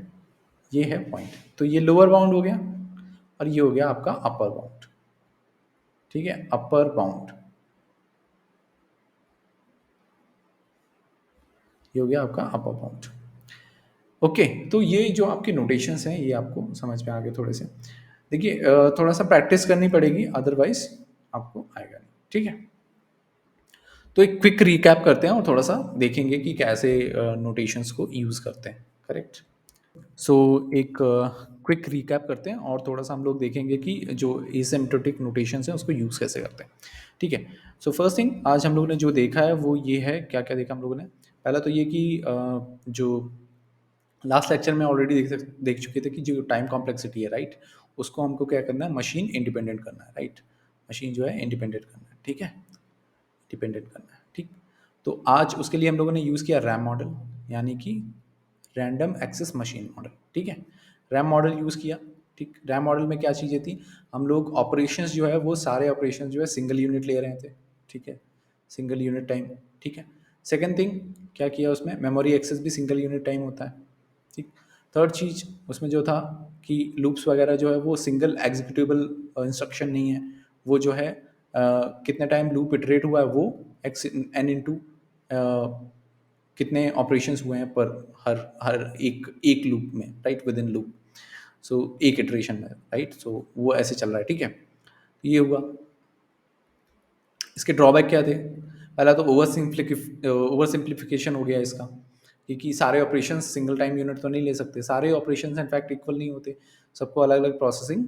ये है point. तो ये लोअर बाउंड हो गया और ये हो गया आपका अपर बाउंड, ठीक है, अपर बाउंड, ये हो गया आपका अपर बाउंड। ओके, तो ये जो आपके नोटेशंस हैं ये आपको समझ में आ गए थोड़े से। देखिए थोड़ा सा प्रैक्टिस करनी पड़ेगी, अदरवाइज आपको आएगा नहीं, ठीक है। तो एक क्विक रिकैप करते हैं और थोड़ा सा देखेंगे कि कैसे नोटेशंस को यूज़ करते हैं, करेक्ट। सो एक क्विक रिकैप करते हैं और थोड़ा सा हम लोग देखेंगे कि जो एसिम्प्टोटिक नोटेशंस हैं उसको यूज़ कैसे करते हैं, ठीक है। सो फर्स्ट थिंग आज हम लोगों ने जो देखा है वो ये है, क्या क्या देखा हम लोगों ने। पहला तो ये कि जो लास्ट लेक्चर में ऑलरेडी देख चुके थे कि जो टाइम कॉम्प्लेक्सिटी है, राइट, उसको हमको क्या करना है, मशीन इंडिपेंडेंट करना है, राइट, मशीन जो है इंडिपेंडेंट करना है, ठीक है, डिपेंडेंट करना है, ठीक। तो आज उसके लिए हम लोगों ने यूज़ किया रैम मॉडल, यानी कि रैंडम एक्सेस मशीन मॉडल, ठीक है, रैम मॉडल यूज़ किया, ठीक। रैम मॉडल में क्या चीज़ें थी, हम लोग ऑपरेशंस जो है वो सारे ऑपरेशंस जो है सिंगल यूनिट ले रहे थे, ठीक है, सिंगल यूनिट टाइम, ठीक है। सेकेंड थिंग क्या किया उसमें, मेमोरी एक्सेस भी सिंगल यूनिट टाइम होता है, ठीक। थर्ड चीज़ उसमें जो था कि लूप्स वगैरह जो है वो सिंगल एग्जीक्यूटेबल इंस्ट्रक्शन नहीं है, वो जो है कितने टाइम लूप इटरेट हुआ है वो एक्स एन इंटू कितने ऑपरेशंस हुए हैं पर हर हर एक लूप में, राइट, विद इन लूप, सो एक इटरेशन में, राइट, सो वो ऐसे चल रहा है, ठीक है। ये हुआ। इसके ड्रॉबैक क्या थे, पहला तो ओवर सिंप्लीफिकेशन हो गया इसका, क्योंकि सारे ऑपरेशंस सिंगल टाइम यूनिट तो नहीं ले सकते, सारे ऑपरेशंस इनफैक्ट इक्वल नहीं होते, सबको अलग अलग प्रोसेसिंग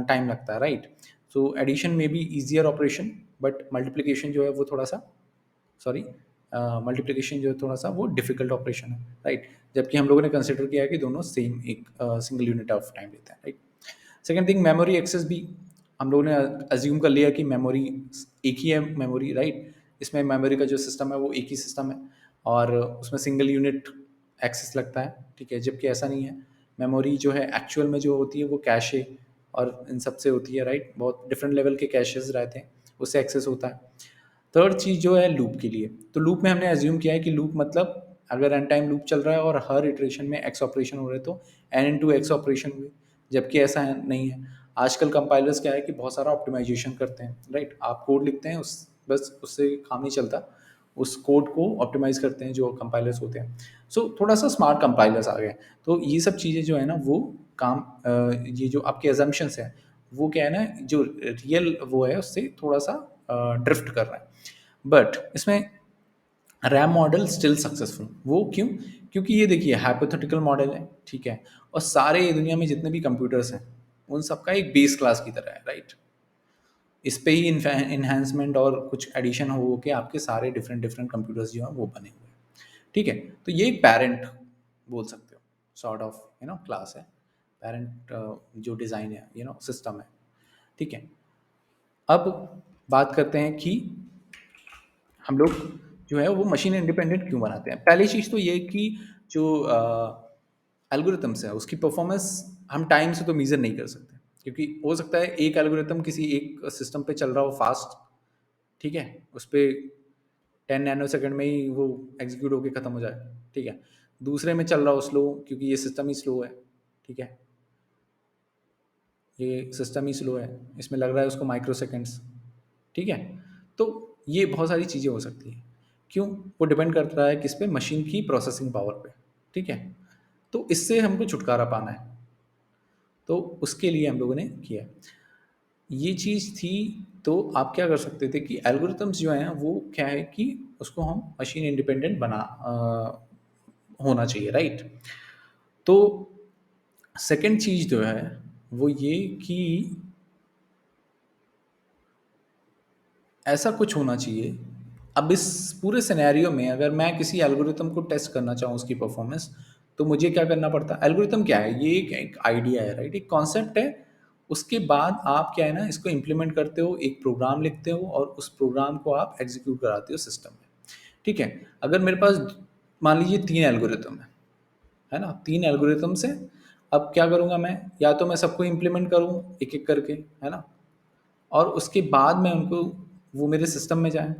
टाइम लगता है, राइट। सो एडिशन में be easier operation, but multiplication जो है वो थोड़ा सा, सॉरी, मल्टीप्लिकेशन जो है थोड़ा सा वो डिफिकल्ट ऑपरेशन है, राइट, जबकि हम लोगों ने कंसिडर किया है कि दोनों सेम एक सिंगल यूनिट ऑफ टाइम लेते हैं, right. Second thing memory access भी हम लोगों ने अज्यूम कर लिया कि मेमोरी एक ही है मेमोरी, राइट, इसमें मेमोरी का जो सिस्टम है वो एक ही सिस्टम है और उसमें सिंगल यूनिट एक्सेस लगता है, ठीक है, जबकि ऐसा नहीं है। मेमोरी जो है एक्चुअल में जो होती है वो कैशे और इन सब से होती है, राइट, बहुत डिफरेंट लेवल के कैशेज रहते हैं, उससे एक्सेस होता है। थर्ड चीज़ जो है लूप के लिए, तो लूप में हमने एज्यूम किया है कि लूप मतलब अगर एन टाइम लूप चल रहा है और हर इटरेशन में एक्स ऑपरेशन हो रहे तो एन इंटू एक्स ऑपरेशन हुए, जबकि ऐसा नहीं है। आजकल कंपाइलर्स क्या है कि बहुत सारा ऑप्टिमाइजेशन करते हैं, राइट, आप कोड लिखते हैं उस बस उससे काम नहीं चलता, उस कोड को ऑप्टिमाइज करते हैं जो कंपाइलर्स होते हैं। सो थोड़ा सा स्मार्ट कंपाइलर्स आ गए, तो ये सब चीज़ें जो है ना वो काम ये जो आपके एजम्पशंस हैं वो क्या है ना, जो रियल वो है उससे थोड़ा सा ड्रिफ्ट कर रहा है, बट इसमें रैम मॉडल स्टिल सक्सेसफुल। वो क्यों, क्योंकि ये देखिए हाइपोथेटिकल मॉडल है, ठीक है, और सारे दुनिया में जितने भी कंप्यूटर्स हैं उन सबका एक बेस क्लास की तरह है, राइट, इस पे ही इन्हांसमेंट और कुछ एडिशन हो के आपके सारे डिफरेंट डिफरेंट कंप्यूटर्स जो हैं वो बने हुए हैं, ठीक है। तो ये एक पेरेंट बोल सकते हो, सॉर्ट ऑफ क्लास है, पेरेंट जो डिज़ाइन है सिस्टम है, ठीक है। अब बात करते हैं कि हम लोग जो है वो मशीन इंडिपेंडेंट क्यों बनाते हैं। पहली चीज़ तो ये कि जो एल्गोरिथम्स है उसकी परफॉर्मेंस हम टाइम से तो मेज़र नहीं कर सकते, क्योंकि हो सकता है एक एल्गोरिथम किसी एक सिस्टम पे चल रहा हो फास्ट, ठीक है, उस पे 10 नैनो सेकंड में ही वो एग्जीक्यूट होके ख़त्म हो जाए, ठीक है, दूसरे में चल रहा हो स्लो, क्योंकि ये सिस्टम ही स्लो है, ठीक है, ये सिस्टम ही स्लो है, इसमें लग रहा है उसको माइक्रो सेकेंड्स, ठीक है। तो ये बहुत सारी चीज़ें हो सकती हैं, क्यों, वो डिपेंड करता है किस पे, मशीन की प्रोसेसिंग पावर पे, ठीक है। तो इससे हमको छुटकारा पाना है, तो उसके लिए हम लोगों ने किया ये चीज़ थी। तो आप क्या कर सकते थे कि एल्गोरिथम्स जो हैं वो क्या है कि उसको हम मशीन इंडिपेंडेंट होना चाहिए, राइट। तो सेकंड चीज़ जो है वो ये कि ऐसा कुछ होना चाहिए अब इस पूरे सिनेरियो में अगर मैं किसी एल्गोरिथम को टेस्ट करना चाहूँ उसकी परफॉर्मेंस, तो मुझे क्या करना पड़ता है? एल्गोरिथम क्या है? ये एक आइडिया है, राइट? एक कॉन्सेप्ट है। उसके बाद आप क्या है ना, इसको इम्प्लीमेंट करते हो, एक प्रोग्राम लिखते हो और उस प्रोग्राम को आप एग्जीक्यूट कराते हो सिस्टम में। ठीक है? अगर मेरे पास मान लीजिए 3 एल्गोरिथम है ना? 3 एल्गोरिथम्स हैं। अब क्या करूँगा मैं? या तो मैं सबको इम्प्लीमेंट करूँ एक-एक करके, है ना? और उसके बाद मैं उनको वो मेरे सिस्टम में जाएँ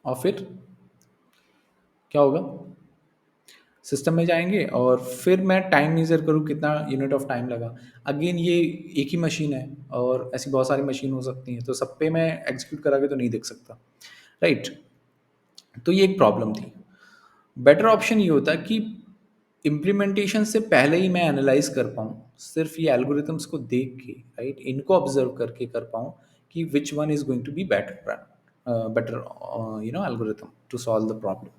और फिर क्या होगा? सिस्टम में जाएँगे और फिर मैं टाइम मेज़र करूँ कितना यूनिट ऑफ टाइम लगा। अगेन ये एक ही मशीन है और ऐसी बहुत सारी मशीन हो सकती हैं, तो सब पे मैं एग्ज़ीक्यूट करा के तो नहीं देख सकता, राइट? तो ये एक प्रॉब्लम थी। बेटर ऑप्शन ये होता है कि इम्प्लीमेंटेशन से पहले ही मैं एनालाइज कर पाऊँ, सिर्फ ये एल्गोरिथम्स को देख के, राइट, इनको ऑब्जर्व करके कर पाऊँ कि which one is going to be better algorithm to solve the problem.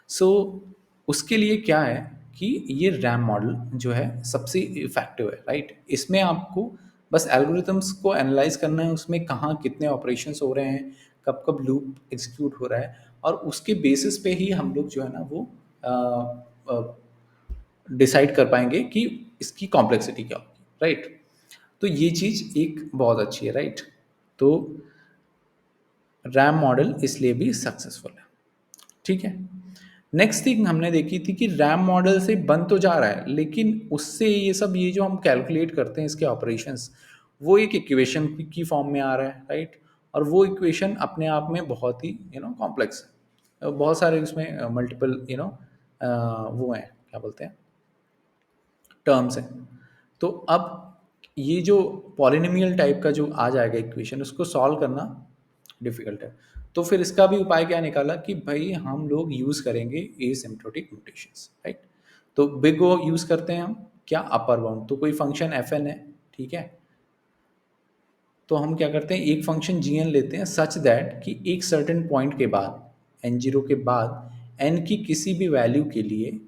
So उसके लिए क्या है कि ये रैम मॉडल जो है सबसे इफेक्टिव है, राइट? इसमें आपको बस एल्गोरिथम्स को एनालाइज करना है, उसमें कहाँ कितने ऑपरेशंस हो रहे हैं, कब कब लूप एग्जीक्यूट हो रहा है, और उसके बेसिस पे ही हम लोग जो है ना वो डिसाइड कर पाएंगे कि इसकी कॉम्प्लेक्सिटी क्या होगी, राइट? तो ये चीज़ एक बहुत अच्छी है, राइट? तो रैम मॉडल इसलिए भी सक्सेसफुल है। ठीक है। नेक्स्ट थिंग हमने देखी थी कि रैम मॉडल से बन तो जा रहा है, लेकिन उससे ये सब ये जो हम कैलकुलेट करते हैं इसके ऑपरेशंस, वो एक इक्वेशन की फॉर्म में आ रहा है, राइट? और वो इक्वेशन अपने आप में बहुत ही कॉम्प्लेक्स है, बहुत सारे उसमें मल्टीपल वो हैं, क्या बोलते हैं, टर्म्स हैं। तो अब ये जो पॉलिनोमियल टाइप का जो आ जाएगा इक्वेशन, उसको सॉल्व करना डिफिकल्ट है। तो फिर इसका भी उपाय क्या निकाला कि भाई हम लोग यूज़ करेंगे एसिम्प्टोटिक नोटेशंस, राइट? तो बिग ओ यूज़ करते हैं हम, क्या, अपर बाउंड। तो कोई फंक्शन एफ एन है, ठीक है? तो हम क्या करते हैं, एक फंक्शन जी एन लेते हैं सच दैट कि एक सर्टेन पॉइंट के बाद, एन जीरो के बाद, एन की किसी भी वैल्यू के लिए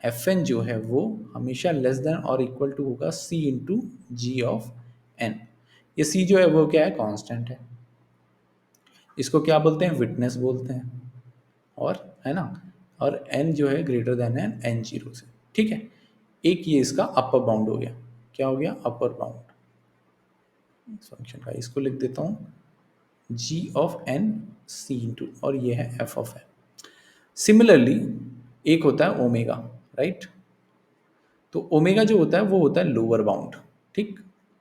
एफ एन जो है वो हमेशा लेस देन और इक्वल टू होगा सी इंटू जी ऑफ एन। ये सी जो है वो क्या है, कांस्टेंट है। इसको क्या बोलते हैं, विटनेस बोलते हैं। और है ना, और एन जो है greater than N N zero से, ठीक है? एक ये इसका अपर बाउंड हो गया। क्या हो गया, अपर बाउंड इस फंक्शन का। इसको लिख देता हूँ जी ऑफ एन सी इंटू, और ये है एफ ऑफ एन। सिमिलरली एक होता है ओमेगा, राइट? तो ओमेगा जो होता है वो होता है लोअर बाउंड, ठीक?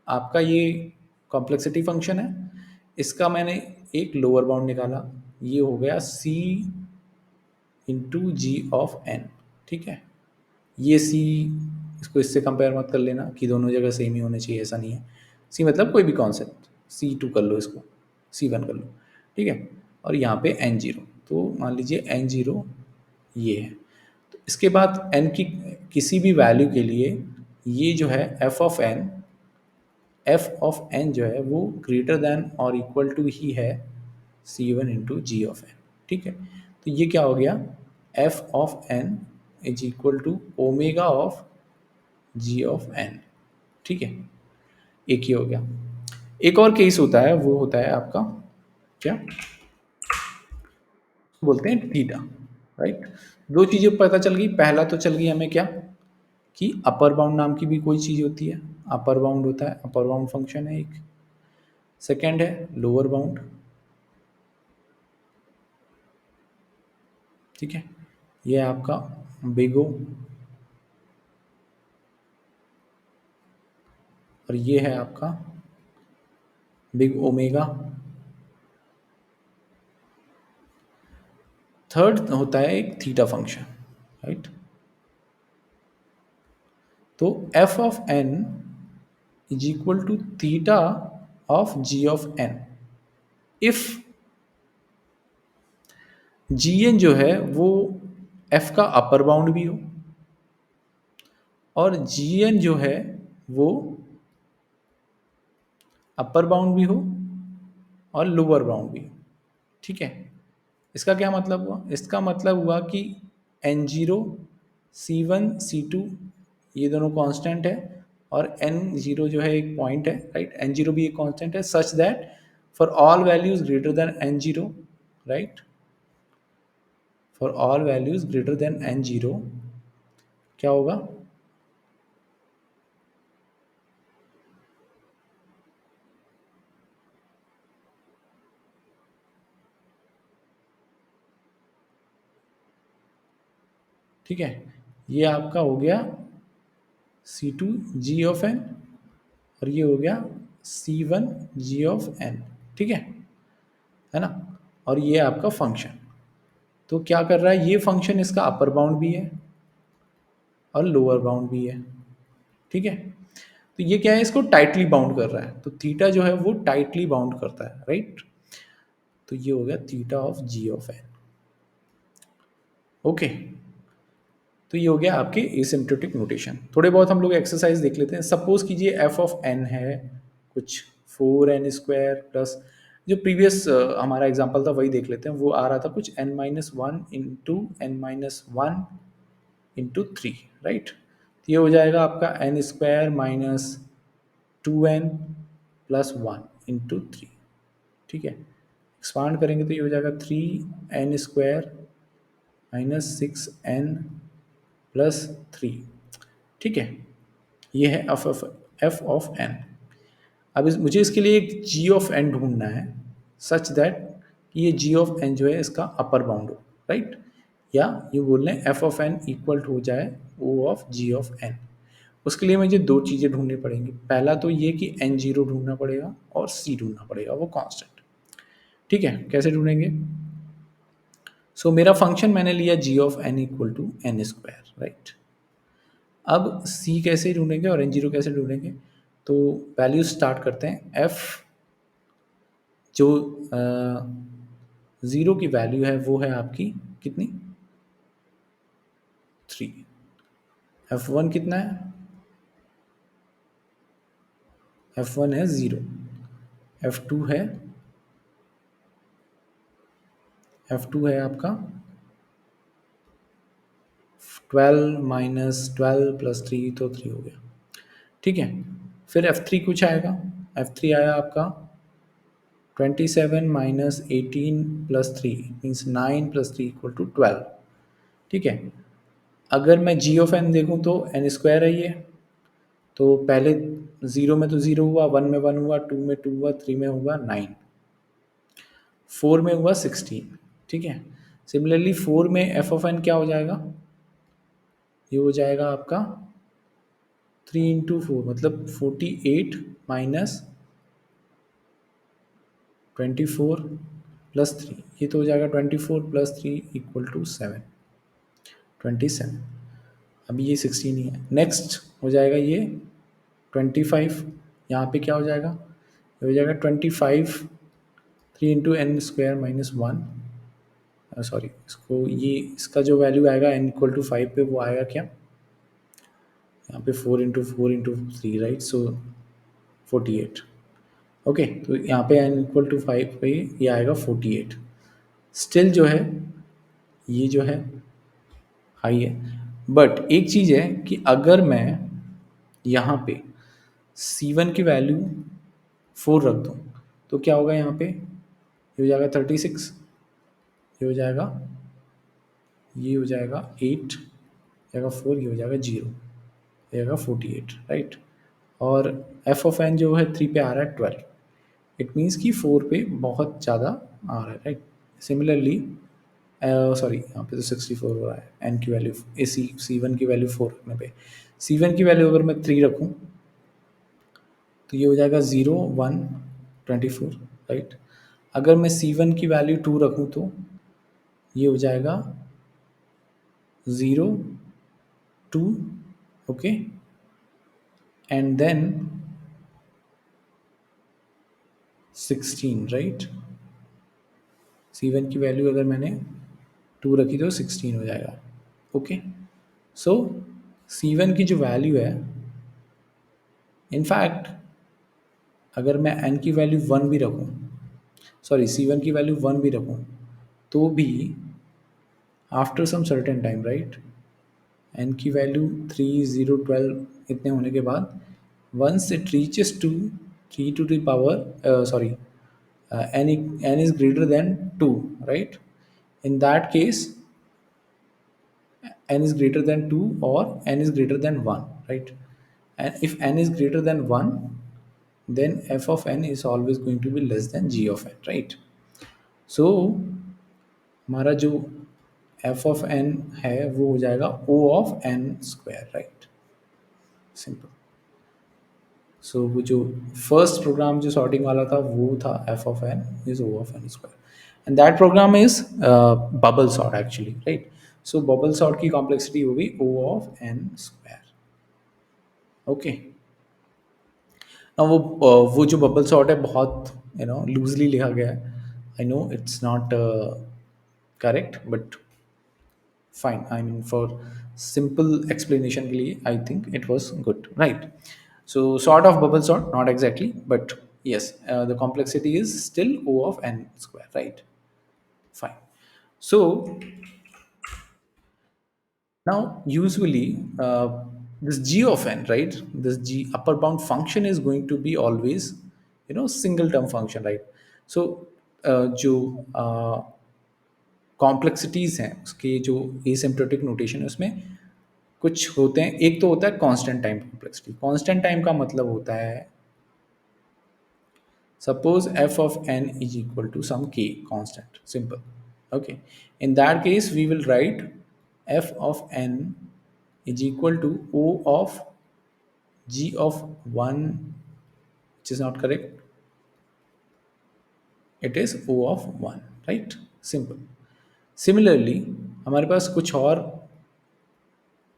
आपका ये कॉम्प्लेक्सिटी फंक्शन है, इसका मैंने एक लोअर बाउंड निकाला, ये हो गया सी इंटू जी ऑफ एन, ठीक है? ये सी, इसको इससे कंपेयर मत कर लेना कि दोनों जगह सेम ही होने चाहिए, ऐसा नहीं है। सी मतलब कोई भी कॉन्सेप्ट, सी टू कर लो इसको, सी वन कर लो, ठीक है? और यहाँ पे एन जीरो, तो मान लीजिए एन जीरो ये है। तो इसके बाद एन की किसी भी वैल्यू के लिए ये जो है एफ ऑफ एन जो है वो ग्रेटर देन और इक्वल टू ही है सी one into g of N, ठीक है? तो ये क्या हो गया, f of N is equal to omega of ji of N, ठीक है? एक ही हो गया। एक और केस होता है, वो होता है आपका क्या बोलते हैं, थीटा, राइट? दो चीज़ें पता चल गई। पहला तो चल गई हमें क्या, कि अपर बाउंड नाम की भी कोई चीज़ होती है, अपर बाउंड होता है, अपर बाउंड फंक्शन है एक। सेकंड है लोअर बाउंड, ठीक है? ये है आपका बिग ओ, और ये है आपका बिग ओमेगा। थर्ड होता है एक थीटा फंक्शन, राइट? तो F of N is equal to theta of ji of N if G N जो है वो एफ का अपर बाउंड भी हो, और जी एन जो है वो अपर बाउंड भी हो और लोअर बाउंड भी हो, ठीक है? इसका क्या मतलब हुआ, इसका मतलब हुआ कि N zero C one C two ये दोनों कांस्टेंट है, और एन जीरो जो है एक पॉइंट है, राइट, एन जीरो भी एक कांस्टेंट है, such that for all values greater than N zero, right, for all values greater than N zero क्या होगा, ठीक है, ये आपका हो गया C two G of N और ये हो गया C one G of N, ठीक है ना, और ये आपका फंक्शन। तो क्या कर रहा है ये फंक्शन, इसका अपर बाउंड भी है और लोअर बाउंड भी है, ठीक है। तो ये क्या है, इसको टाइटली बाउंड कर रहा है, तो थीटा जो है वो टाइटली बाउंड करता है, राइट। तो ये हो गया theta of ji of N, okay. तो ये हो गया आपके एसिम्प्टोटिक नोटेशन। थोड़े बहुत हम लोग एक्सरसाइज देख लेते हैं। सपोज कीजिए एफ ऑफ एन है कुछ 4n² प्लस, जो प्रीवियस हमारा एग्जांपल था वही देख लेते हैं। वो आ रहा था कुछ n-1 into n-1 into 3, right. तो ये हो जाएगा आपका n² minus 2n plus 1 into 3, ठीक है। एक्सपांड करेंगे तो ये हो जाएगा 3n² माइनस 6n प्लस 3, ठीक है। ये है एफ ऑफ एन। अब मुझे इसके लिए एक जी ऑफ एन ढूंढना है सच दैट ये जी ऑफ एन जो है इसका अपर बाउंड हो, राइट, या ये बोल रहे हैं एफ ऑफ एन इक्वल हो जाए ओ ऑफ जी ऑफ एन। उसके लिए मुझे दो चीज़ें ढूंढनी पड़ेंगी। पहला तो ये कि एन जीरो ढूंढना पड़ेगा और सी ढूंढना पड़ेगा, वो कांस्टेंट, ठीक है। कैसे ढूंढेंगे? सो मेरा फंक्शन मैंने लिया g of N equal to n², right. अब सी कैसे ढूंढेंगे और एन जीरो कैसे ढूंढेंगे? तो वैल्यू स्टार्ट करते हैं। एफ जो ज़ीरो की वैल्यू है वो है आपकी कितनी, 3। एफ वन कितना है? एफ वन है 0। एफ टू है, एफ टू है आपका 12 माइनस 12 प्लस 3, तो 3 हो गया, ठीक है। फिर एफ थ्री कुछ आएगा। एफ थ्री आया आपका 27 minus 18 plus 3 means 9 plus 3 equal to 12, ठीक है। अगर मैं जी ऑफ एन देखूँ तो n² है ये, तो पहले 0 में तो 0 हुआ, 1 में 1 हुआ, 2 में 2 हुआ, 3 में हुआ 9, 4 में हुआ 16, ठीक है। सिमिलरली 4 में एफ ऑफ एन क्या हो जाएगा, ये हो जाएगा आपका 3 इंटू 4 मतलब 48 माइनस 24 प्लस 3, ये तो हो जाएगा 24 प्लस 3 इक्वल टू 7, 27। अभी ये 16 ही है। नेक्स्ट हो जाएगा ये 25, यहाँ पे क्या हो जाएगा, ये हो जाएगा 25 3 इंटू n² माइनस 1, सॉरी, इसको ये इसका जो वैल्यू आएगा n इक्वल टू 5 पे वो आएगा क्या, यहाँ पे 4 इंटू 3, राइट, सो 48, ओके। तो यहाँ पे n इक्वल टू 5 पे ये आएगा 48। स्टिल जो है ये जो है हाई है, बट एक चीज़ है कि अगर मैं यहाँ पे C1 की वैल्यू 4 रख दूँ तो क्या होगा, यहाँ पे ये हो जाएगा 36, ये हो जाएगा, ये हो जाएगा 8, जाएगा 4, ये हो जाएगा 0, ये जाएगा 48, राइट। और एफ ऑफ एन जो है 3 पे आ रहा है 12, इट मीन्स कि 4 पे बहुत ज़्यादा आ रहा है, राइट। सिमिलरली सॉरी, यहाँ पे तो 64 हो रहा है, एन की वैल्यू ए सी वन की वैल्यू 4 रखने पे, सी वन की वैल्यू अगर मैं 3 रखूँ तो ये हो जाएगा 0 1 24, राइट। अगर मैं सी वन की वैल्यू 2 रखूँ तो ये हो जाएगा 0 2, okay, and then 16, right. C one की वैल्यू अगर मैंने 2 रखी तो 16 हो जाएगा, ओके। सो सी वन की जो वैल्यू है, इनफैक्ट अगर मैं एन की वैल्यू 1 भी रखूँ, सॉरी सी वन की वैल्यू 1 भी रखूँ तो भी after some certain time, right, N की वैल्यू 3 0 12 इतने होने के बाद once it reaches to 3 to the power sorry n is greater than 2, right? In that case, n is greater than 2 or n is greater than 1, right? And if n is greater than 1, then f of n is always going to be less than g of n, right? So हमारा जो f of n है वो हो जाएगा o of n square, right? Simple. So वो जो first programme जो sorting वाला था वो था f of n is o of n square, and that program is bubble sort actually, right? So bubble sort की कॉम्प्लेक्सिटी हो गई o of n square. Okay. वो जो बबल सॉर्ट है बहुत लूजली लिखा गया है. I know it's not correct, but fine. I mean, for simple explanation के लिए I think it was good, right? So sort of bubble sort, not exactly, but yes, the complexity is still O of n square, right? Fine. So now usually this g of n, right? This g upper bound function is going to be always single term function, right? So जो complexities हैं उसके जो asymptotic notation है उसमें कुछ होते हैं. एक तो होता है constant time complexity. Constant time का मतलब होता है suppose f of n is equal to some k constant, simple. Okay, in that case we will write f of n is equal to o of g of 1, which is not correct. It is o of 1, right? Simple. Similarly हमारे पास कुछ और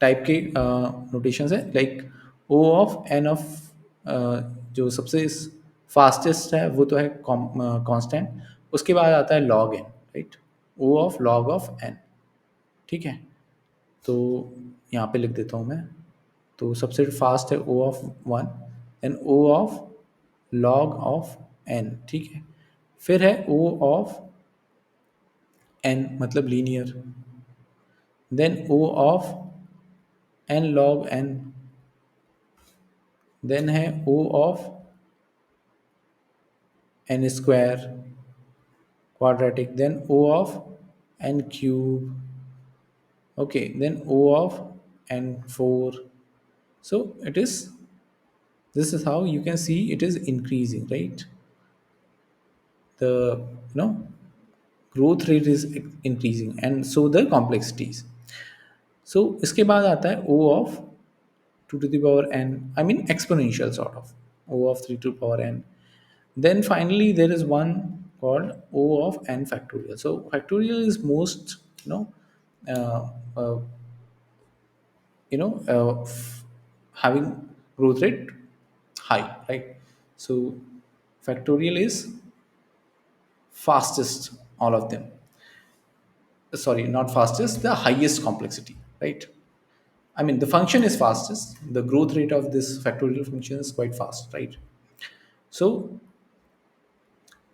type के notations है, like O of N of जो सबसे fastest है वो तो है कांस्टेंट. उसके बाद आता है log N, right? O of log of N. ठीक है, तो यहाँ पे लिख देता हूँ मैं. तो सबसे फास्ट है O of 1, then O of log of N. ठीक है, फिर है ओ ऑफ एन मतलब linear, then O of n log n, then है O of n square quadratic, then o of n cube. Okay, then o of n4. So it is, this is how you can see it is increasing, right? The growth rate is increasing, and so the complexities. So इसके बाद आता है o of 2 to the power n, I mean exponential sort of, o of 3 to the power n. Then finally there is one called o of n factorial. So factorial is most uh, uh, having growth rate high, right? So factorial is fastest, all of them. Sorry, not fastest, the highest complexity, right? I mean the function is fastest, the growth rate of this factorial function is quite fast, right? So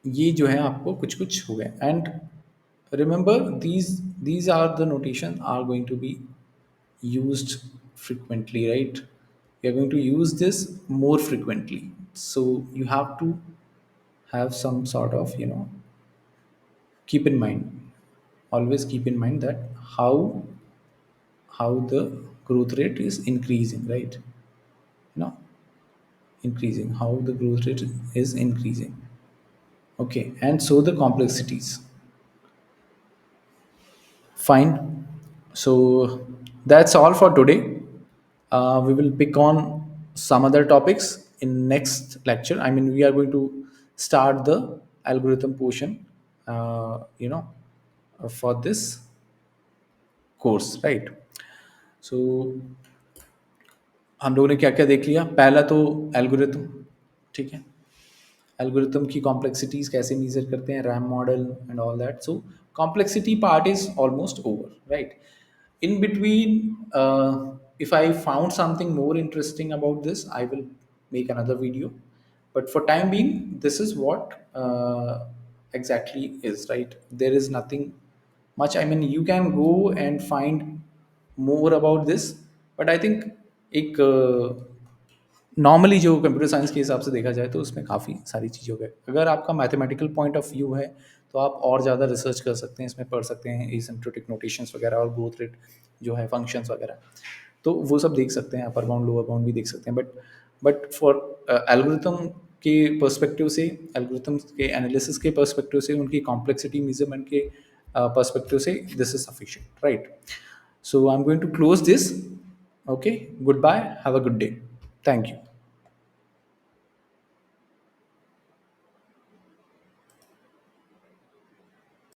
ये जो है आपको कुछ कुछ हो गए. And remember these are the notation are going to be used frequently, right? We are going to use this more frequently, so you have to have some sort of keep in mind, always keep in mind that how the growth rate is increasing, right? No, increasing, how the growth rate is increasing. Okay, and so the complexities. Fine. So that's all for today. We will pick on some other topics in next lecture. I mean, we are going to start the algorithm portion, for this course, right? So हम लोगों ने क्या क्या देख लिया. पहला तो algorithm, ठीक है. एल्गोरिथम की कॉम्प्लेक्सिटीज कैसे मेजर करते हैं, RAM model and all that. So complexity part is almost over, right? In between, if I found something more interesting about this, I will make another video, but for time being this is what exactly is, right? There is nothing much. I mean, you can go and find more about this, but I think एक normally जो computer science के हिसाब से देखा जाए तो उसमें काफ़ी सारी चीज़ें हो गए। अगर आपका मैथमेटिकल पॉइंट ऑफ व्यू है तो आप और ज़्यादा रिसर्च कर सकते हैं, इसमें पढ़ सकते हैं एसिम्प्टोटिक नोटेशंस वगैरह और ग्रोथ रेट जो है फंक्शंस वगैरह, तो वो सब देख सकते हैं, अपर बाउंड लोअर बाउंड भी देख सकते हैं। बट फॉर एल्गोरिथम के पर्सपेक्टिव से, एल्गोरिथम के एनालिसिस के पर्सपेक्टिव से, उनकी कॉम्प्लेक्सिटी मेजरमेंट के पर्सपेक्टिव से this is sufficient, right? So I'm going to close this. Okay, goodbye, have a good day. Thank you.